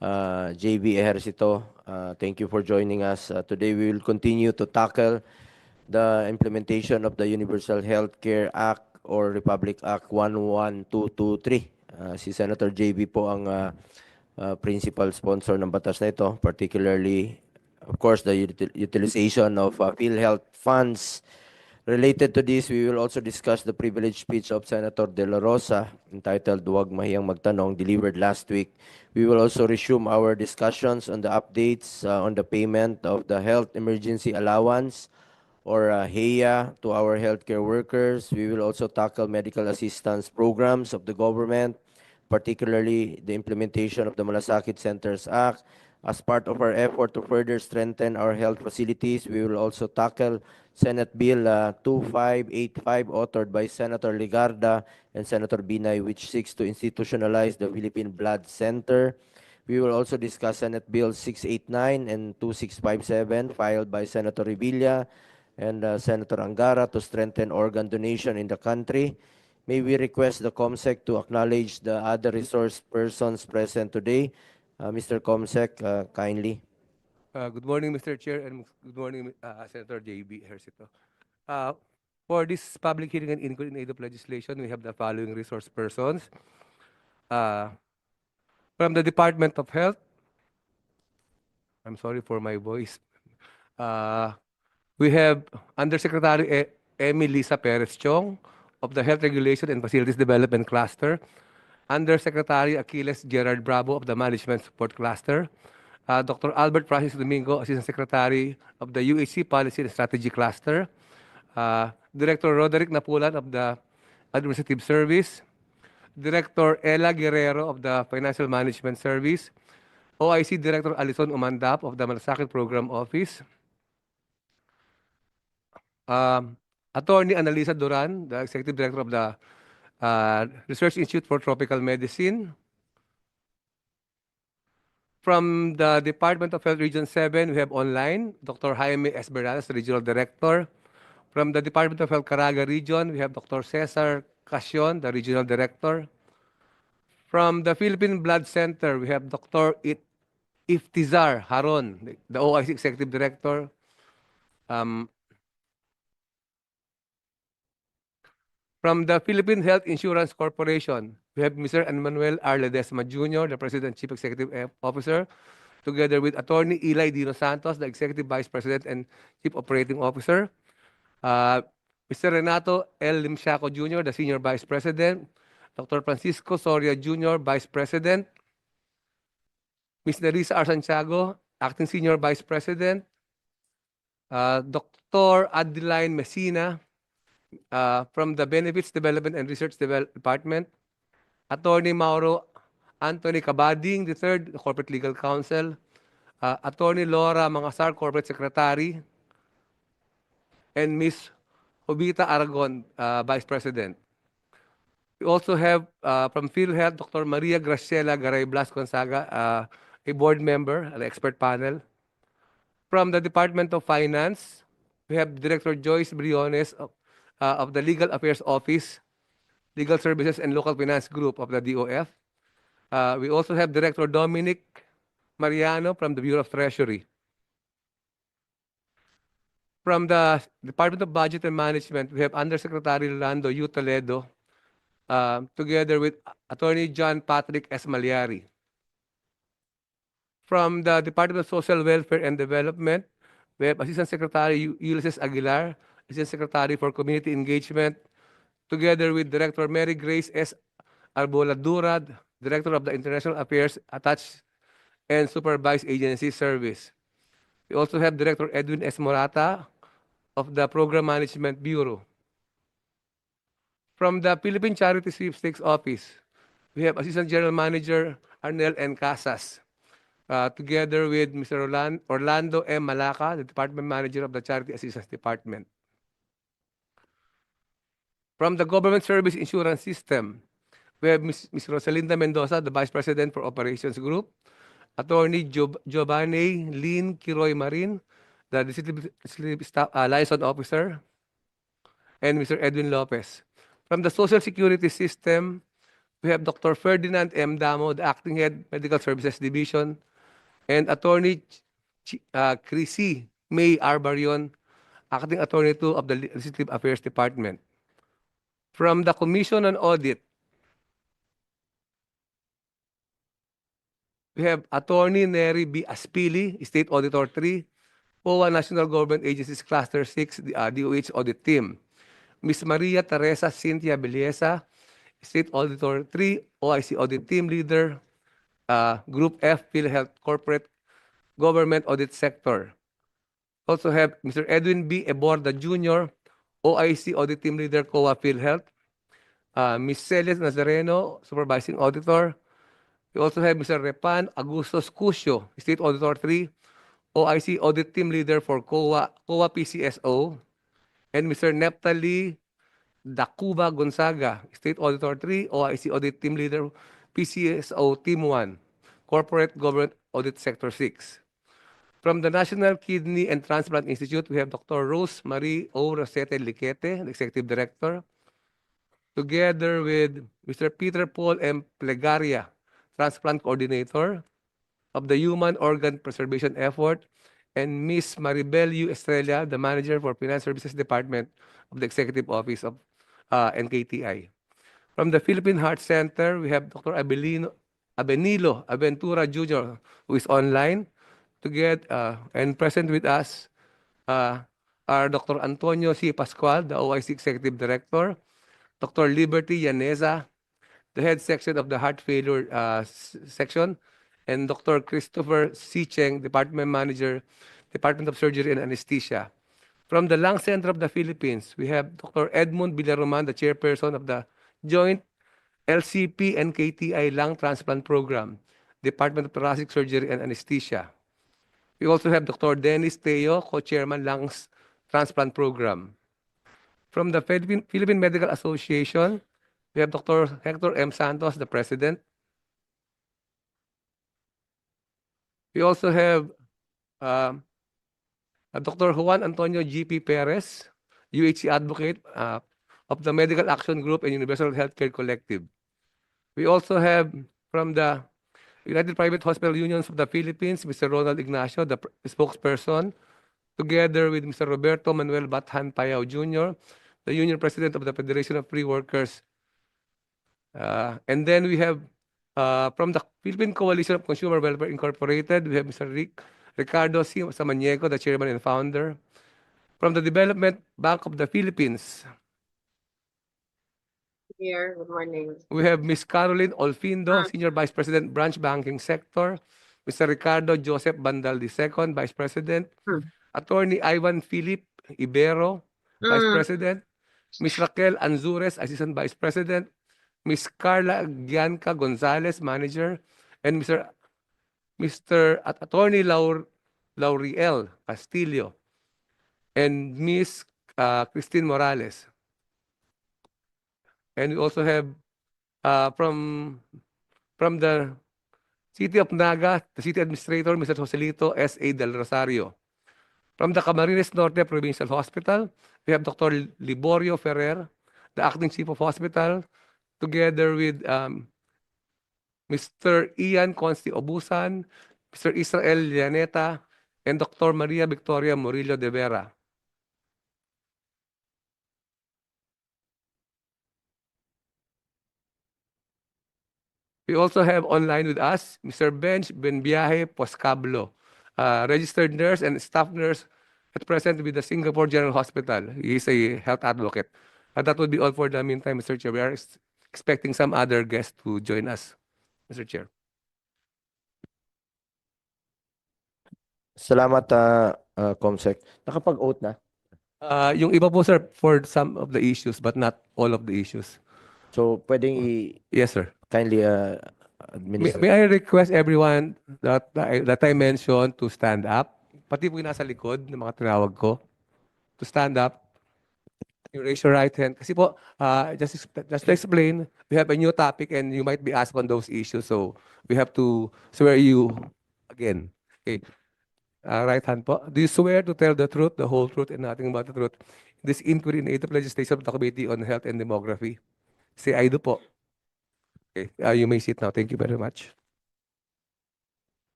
JB Ejercito. Thank you for joining us. Today we will continue to tackle the implementation of the Universal Healthcare Act or Republic Act 11223. Si Senator JB po ang principal sponsor ng batas na ito, particularly, of course, the utilization of PhilHealth funds. Related to this, we will also discuss the privileged speech of Senator De La Rosa entitled Huwag Mahiyang Magtanong, delivered last week. We will also resume our discussions on the updates on the payment of the Health Emergency Allowance or HEA to our healthcare workers. We will also tackle medical assistance programs of the government, particularly the implementation of the Malasakit Centers Act. As part of our effort to further strengthen our health facilities, we will also tackle Senate Bill 2585, authored by Senator Ligarda and Senator Binay, which seeks to institutionalize the Philippine Blood Center. We will also discuss Senate Bill 689 and 2657, filed by Senator Revilla and Senator Angara, to strengthen organ donation in the country. May we request the COMSEC to acknowledge the other resource persons present today. Mr. COMSEC, kindly. Good morning, Mr. Chair, and good morning, Senator JB Ejercito. For this public hearing and inquiry in aid of legislation, we have the following resource persons. From the Department of Health, I'm sorry for my voice. We have Undersecretary Lisa Perez Chong of the Health Regulation and Facilities Development Cluster, Undersecretary Achilles Gerard Bravo of the Management Support Cluster, Dr. Albert Francis Domingo, Assistant Secretary of the UHC Policy and Strategy Cluster, Director Roderick Napulan of the Administrative Service, Director Ella Guerrero of the Financial Management Service, OIC Director Alison Umandap of the Malasakit Program Office, Attorney Annalisa Duran, the Executive Director of the Research Institute for Tropical Medicine. From the Department of Health Region 7, we have online Dr. Jaime Esmeralda, Regional Director. From the Department of Health Caraga Region, we have Dr. Cesar Casion, the Regional Director. From the Philippine Blood Center, we have Dr. Iftizar Haron, the OIC Executive Director. From the Philippine Health Insurance Corporation, we have Mr. Emmanuel R. Ledesma Jr., the President Chief Executive Officer, together with Attorney Eli Dino Santos, the Executive Vice President and Chief Operating Officer, Mr. Renato L. Limsiaco Jr., the Senior Vice President, Dr. Francisco Soria Jr., Vice President, Ms. Nerissa R. Santiago, Acting Senior Vice President, Dr. Adeline Messina, from the Benefits Development and Research Department, Attorney Mauro Anthony Cabading III, the Corporate Legal Counsel, Attorney Laura Mangasar, Corporate Secretary, and Ms. Jovita Aragon, Vice President. We also have from PhilHealth, Dr. Maria Graciela Garay Blas Gonzaga, a board member, an expert panel. From the Department of Finance, we have Director Joyce Briones of the Legal Affairs Office, Legal Services and Local Finance Group of the DOF. We also have Director Dominic Mariano from the Bureau of Treasury. From the Department of Budget and Management, we have Undersecretary Rolando U. Toledo, together with Attorney John Patrick S. Maliari. From the Department of Social Welfare and Development, we have Assistant Secretary Ulysses Aguilar, Assistant Secretary for Community Engagement, together with Director Mary Grace S. Arbola Durad, Director of the International Affairs Attached and Supervised Agency Service. We also have Director Edwin S. Morata of the Program Management Bureau. From the Philippine Charity Sweepstakes Office, we have Assistant General Manager Arnel N. Casas, together with Mr. Orlando M. Malaca, the Department Manager of the Charity Assistance Department. From the Government Service Insurance System, we have Ms. Rosalinda Mendoza, the Vice President for Operations Group, Attorney Giovanni Lynn Kiroy Marin, the Disciplinary Liaison Officer, and Mr. Edwin Lopez. From the Social Security System, We have Dr. Ferdinand M. Damo, the Acting Head, Medical Services Division, and Attorney Chrissy May Arbarion, Acting Attorney 2 of the Legislative Affairs Department. From the Commission on Audit, we have Attorney Neri B. Aspili, State Auditor 3, OWA National Government Agencies Cluster 6, the DOH Audit Team. Ms. Maria Teresa Cynthia Beliesa, State Auditor 3, OIC Audit Team Leader, Group F, PhilHealth Corporate Government Audit Sector. Also have Mr. Edwin B. Eborda Jr., OIC Audit Team Leader, COA PhilHealth. Ms. Celia Nazareno, Supervising Auditor. We also have Mr. Repan Agustos Cusio, State Auditor 3, OIC Audit Team Leader for COA PCSO. And Mr. Neptali Dacuba Gonzaga, State Auditor 3, OIC Audit Team Leader, PCSO Team 1, Corporate Government Audit Sector 6. From the National Kidney and Transplant Institute, we have Dr. Rose Marie O. Rosete Liquete, the Executive Director, together with Mr. Peter Paul M. Plegaria, Transplant Coordinator of the Human Organ Preservation Effort, and Ms. Maribel U. Estrella, the Manager for Finance Services Department of the Executive Office of NKTI. From the Philippine Heart Center, we have Dr. Abenilo Aventura Jr., who is online, and present with us are Dr. Antonio C. Pascual, the OIC Executive Director, Dr. Liberty Yaneza, the head section of the heart failure section, and Dr. Christopher C. Cheng, Department Manager, Department of Surgery and Anesthesia. From the Lung Center of the Philippines, we have Dr. Edmund Villaroman, the chairperson of the Joint LCP and KTI Lung Transplant Program, Department of Thoracic Surgery and Anesthesia. We also have Dr. Dennis Teo, co-chairman Lungs Transplant Program. From the Philippine Medical Association, we have Dr. Hector M. Santos, the president. We also have Dr. Juan Antonio G.P. Perez, UHC advocate of the Medical Action Group and Universal Healthcare Collective. We also have from the United Private Hospital Unions of the Philippines, Mr. Ronald Ignacio, the spokesperson, together with Mr. Roberto Manuel Bathan Payao Jr., the Union President of the Federation of Free Workers. And then we have from the Philippine Coalition of Consumer Welfare Incorporated, we have Mr. Ricardo C. Samaniego, the chairman and founder. From the Development Bank of the Philippines, Here, good morning. we have Ms. Caroline Olfindo, Senior Vice President, Branch Banking Sector. Mr. Ricardo Joseph Bandal II, Vice President. Attorney Ivan Philip Ibero, Vice President. Ms. Raquel Anzures, Assistant Vice President. Ms. Carla Gianca Gonzalez, Manager. And Mr. Attorney Lauriel Castillo. And Ms. Christine Morales. And we also have from the City of Naga, the City Administrator, Mr. Joselito S.A. Del Rosario. From the Camarines Norte Provincial Hospital, we have Dr. Liborio Ferrer, the Acting Chief of Hospital, together with Mr. Ian Consti Obusan, Mr. Israel Llaneta, and Dr. Maria Victoria Murillo de Vera. We also have online with us Mr. Benj Benbiahe Poscablo, registered nurse and staff nurse at present with the Singapore General Hospital. He is a health advocate. That would be all for the meantime, Mr. Chair. We are expecting some other guests to join us, Mr. Chair. Salamat, Comsec. Nakapag-oath na? Yung iba po, sir, for some of the issues, but not all of the issues. So, pwedeng Yes, sir. kindly administer. May I request everyone that I mentioned to stand up? Pati po yung nasa likod ng mga tinawag ko. To stand up. You raise your right hand. Kasi po, just to explain, we have a new topic and you might be asked on those issues. So, we have to swear you again. Okay. Right hand po. Do you swear to tell the truth, the whole truth, and nothing but the truth? This inquiry in aid of legislation of the Committee on Health and Demography. Say, I do po. Okay, you may sit now. Thank you very much.